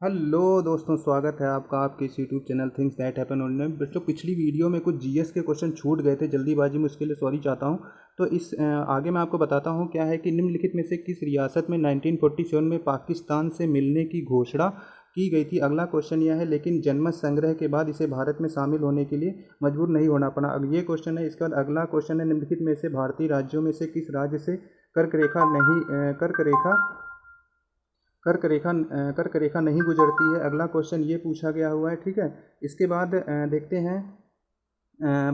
Hello दोस्तों, स्वागत है आपका आपके इस YouTube channel things that happen online. बच्चों, पिछली वीडियो में कुछ जीएस के क्वेश्चन छूट गए थे जल्दीबाजी में, उसके लिए सॉरी चाहता हूं। तो आगे मैं आपको बताता हूं क्या है कि निम्नलिखित में से किस रियासत में 1947 में पाकिस्तान से मिलने की घोषणा की गई थी। अगला क्वेश्चन यह है, लेकिन जनमत संग्रह के बाद इसे भारत में शामिल होने के लिए मजबूर नहीं होना पड़ा। अब ये क्वेश्चन है। इसके बाद अगला क्वेश्चन है, निम्नलिखित में से भारतीय राज्यों में से किस राज्य से कर्क रेखा नहीं कर्क रेखा नहीं गुजरती है। अगला क्वेश्चन ये पूछा गया हुआ है। ठीक है, इसके बाद देखते हैं,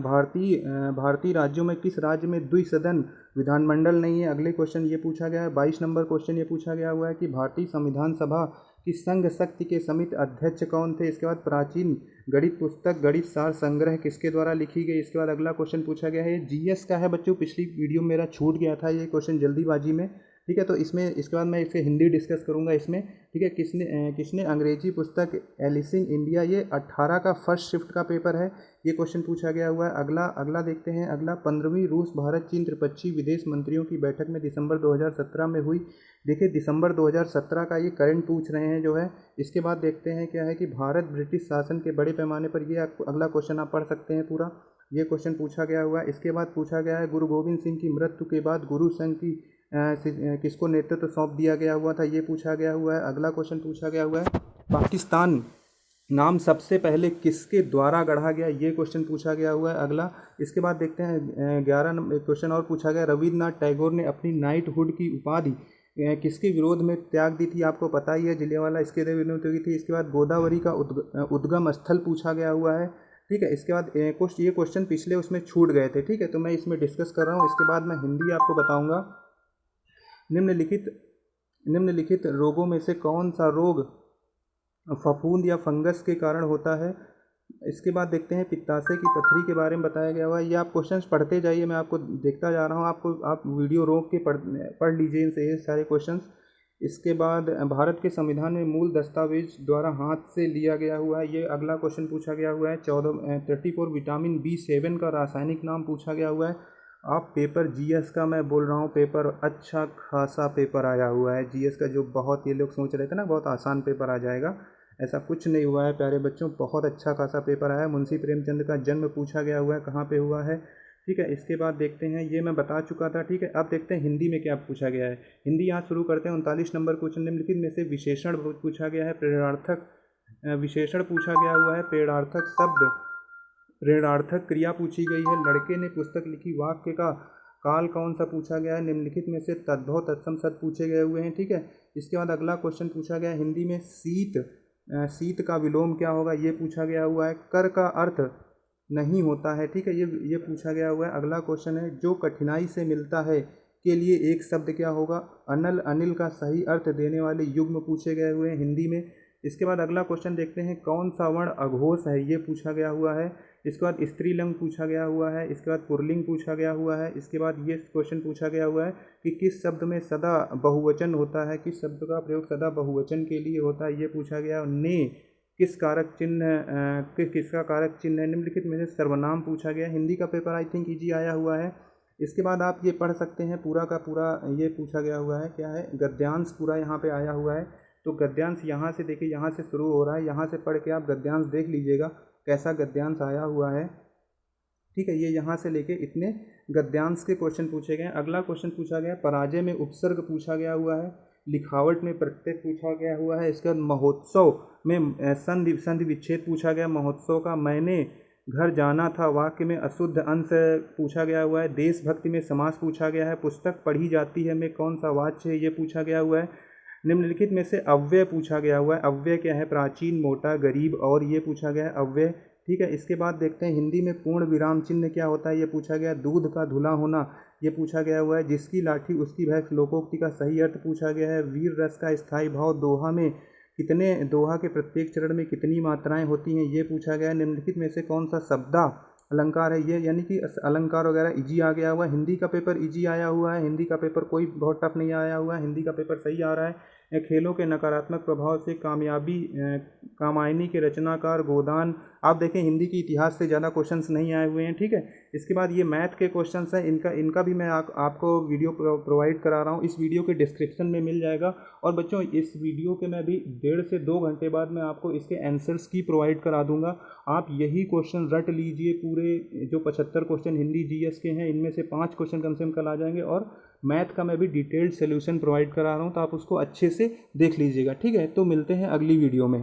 भारतीय राज्यों में किस राज्य में द्विसदन विधानमंडल नहीं है। अगले क्वेश्चन ये पूछा गया है। 22 नंबर क्वेश्चन ये पूछा गया हुआ है कि भारतीय संविधान सभा की संघ शक्ति के समिति अध्यक्ष कौन थे। इसके बाद प्राचीन गणित पुस्तक गणित सार संग्रह किसके द्वारा लिखी गई। इसके बाद अगला क्वेश्चन पूछा गया है, जीएस का है बच्चों। पिछली वीडियो में मेरा छूट गया था ये क्वेश्चन जल्दीबाजी में। ठीक है, तो इसमें इसके बाद मैं इसे हिंदी डिस्कस करूंगा इसमें। ठीक है, किसने अंग्रेजी पुस्तक एलिसिंग इंडिया, ये 18 का फर्स्ट शिफ्ट का पेपर है, ये क्वेश्चन पूछा गया हुआ है। अगला देखते हैं। अगला 15वीं रूस भारत चीन त्रिपक्षीय विदेश मंत्रियों की बैठक में दिसंबर 2017 में हुई। देखिए, दिसंबर 2017 का ये करंट पूछ रहे हैं जो है। इसके बाद देखते हैं क्या है कि भारत ब्रिटिश शासन के बड़े पैमाने पर, ये अगला क्वेश्चन आप पढ़ सकते हैं पूरा, ये क्वेश्चन पूछा गया हुआ है। इसके बाद पूछा गया है, गुरु गोविंद सिंह की मृत्यु के बाद गुरु संघ की किसको नेतृत्व सौंप दिया गया हुआ था, ये पूछा गया हुआ है। अगला क्वेश्चन पूछा गया हुआ है, पाकिस्तान नाम सबसे पहले किसके द्वारा गढ़ा गया, ये क्वेश्चन पूछा गया हुआ है। अगला, इसके बाद देखते हैं 11 नंबर क्वेश्चन और पूछा गया, रविन्द्रनाथ टैगोर ने अपनी नाइटहुड की उपाधि किसके विरोध में त्याग दी थी। आपको पता ही है, जलियांवाला इसके विरोध में थी। इसके बाद गोदावरी का उद्गम स्थल पूछा गया हुआ है। ठीक है, इसके बाद ये क्वेश्चन पिछले उसमें छूट गए थे। ठीक है, तो मैं इसमें डिस्कस कर रहा हूँ। इसके बाद मैं हिंदी आपको बताऊँगा। निम्नलिखित निम्नलिखित रोगों में से कौन सा रोग फफूंद या फंगस के कारण होता है। इसके बाद देखते हैं, पित्ताशय की पथरी के बारे में बताया गया हुआ है। ये आप क्वेश्चंस पढ़ते जाइए, मैं आपको देखता जा रहा हूँ। आप वीडियो रोक के पढ़ लीजिए इनसे ये सारे क्वेश्चंस। इसके बाद भारत के संविधान में मूल दस्तावेज द्वारा हाथ से लिया गया हुआ है, ये अगला क्वेश्चन पूछा गया हुआ है। 34 विटामिन B7 का रासायनिक नाम पूछा गया हुआ है। आप पेपर जीएस का मैं बोल रहा हूँ, पेपर अच्छा खासा पेपर आया हुआ है जीएस का, जो बहुत ये लोग सोच रहे थे ना बहुत आसान पेपर आ जाएगा, ऐसा कुछ नहीं हुआ है प्यारे बच्चों। बहुत अच्छा खासा पेपर आया है। मुंशी प्रेमचंद का जन्म पूछा गया हुआ है, कहाँ पे हुआ है। ठीक है, इसके बाद देखते हैं, ये मैं बता चुका था। ठीक है, अब देखते हैं हिंदी में क्या पूछा गया है। हिंदी यहाँ शुरू करते हैं। 39 नंबर क्वेश्चन, निम्नलिखित में से विशेषण पूछा गया है। प्रेरणार्थक विशेषण पूछा गया हुआ है। प्रेरणार्थक शब्द, ऋणार्थक क्रिया पूछी गई है। लड़के ने पुस्तक लिखी, वाक्य का काल कौन सा पूछा गया है। निम्नलिखित में से तद्भव तत्सम सद पूछे गए हुए हैं। ठीक है, इसके बाद अगला क्वेश्चन पूछा गया है हिंदी में, शीत का विलोम क्या होगा, ये पूछा गया हुआ है। कर का अर्थ नहीं होता है। ठीक है, ये पूछा गया हुआ है। अगला क्वेश्चन है, जो कठिनाई से मिलता है के लिए एक शब्द क्या होगा। अनल अनिल का सही अर्थ देने वाले युग्म पूछे गए हुए हैं हिंदी में। इसके बाद अगला क्वेश्चन देखते हैं, कौन सा वर्ण अघोष है, ये पूछा गया हुआ है। इसके बाद स्त्रीलिंग पूछा गया हुआ है। इसके बाद पुल्लिंग पूछा गया हुआ है। इसके बाद ये क्वेश्चन पूछा गया हुआ है कि किस शब्द में सदा बहुवचन होता है, किस शब्द का प्रयोग सदा बहुवचन के लिए होता है, ये पूछा गया। ने किस कारक चिन्ह किसका कारक चिन्ह है। निम्नलिखित में से सर्वनाम पूछा गया। हिंदी का पेपर आई थिंक इजी आया हुआ है। इसके बाद आप ये पढ़ सकते हैं, पूरा का पूरा ये पूछा गया हुआ है, क्या है, गद्यांश पूरा यहाँ पे आया हुआ है। तो गद्यांश यहाँ से देखिए, यहाँ से शुरू हो रहा है, यहाँ से पढ़ के आप गद्यांश देख लीजिएगा कैसा गद्यांश आया हुआ है। ठीक है, ये यहाँ से लेके इतने गद्यांश के क्वेश्चन पूछे गए। अगला क्वेश्चन पूछा गया, पराजय में उपसर्ग पूछा गया हुआ है। लिखावट में प्रत्यय पूछा गया हुआ है। इसके बाद महोत्सव में संधि विच्छेद पूछा गया। महोत्सव का मैंने घर जाना था वाक्य में अशुद्ध अंश पूछा गया हुआ है। देशभक्ति में समास पूछा गया है। पुस्तक पढ़ी जाती है में कौन सा वाच्य है, ये पूछा गया हुआ है। निम्नलिखित में से अव्यय पूछा गया हुआ है। अव्यय क्या है, प्राचीन, मोटा, गरीब, और ये पूछा गया है अव्यय। ठीक है, इसके बाद देखते हैं हिंदी में पूर्ण विराम चिन्ह क्या होता है, ये पूछा गया। दूध का धुला होना, ये पूछा गया हुआ है। जिसकी लाठी उसकी भैंस, लोकोक्ति का सही अर्थ पूछा गया है। वीर रस का स्थायी भाव, दोहा में कितने, दोहा के प्रत्येक चरण में कितनी मात्राएं होती हैं, ये पूछा गया है। निम्नलिखित में से कौन सा शब्दा अलंकार है, ये यानी कि अलंकार वगैरह इजी आ गया हुआ है। हिंदी का पेपर इजी आया हुआ है। हिंदी का पेपर कोई बहुत टफ नहीं आया हुआ है। हिंदी का पेपर सही आ रहा है। खेलों के नकारात्मक प्रभाव से कामयाबी, कामायनी के रचनाकार, गोदान। आप देखें, हिंदी के इतिहास से ज़्यादा क्वेश्चंस नहीं आए हुए हैं। ठीक है, इसके बाद ये मैथ के क्वेश्चंस हैं, इनका भी मैं आपको वीडियो प्रोवाइड करा रहा हूँ, इस वीडियो के डिस्क्रिप्शन में मिल जाएगा। और बच्चों इस वीडियो के मैं भी 1.5 से 2 घंटे बाद मैं आपको इसके आंसर्स की प्रोवाइड करा दूंगा। आप यही क्वेश्चन रट लीजिए, पूरे जो 75 क्वेश्चन हिंदी जीएस के हैं इनमें से 5 क्वेश्चन कम से कम कल आ जाएंगे, और मैथ का मैं भी डिटेल्ड सोल्यूशन प्रोवाइड करा रहा हूँ, तो आप उसको अच्छे से देख लीजिएगा। ठीक है, तो मिलते हैं अगली वीडियो में।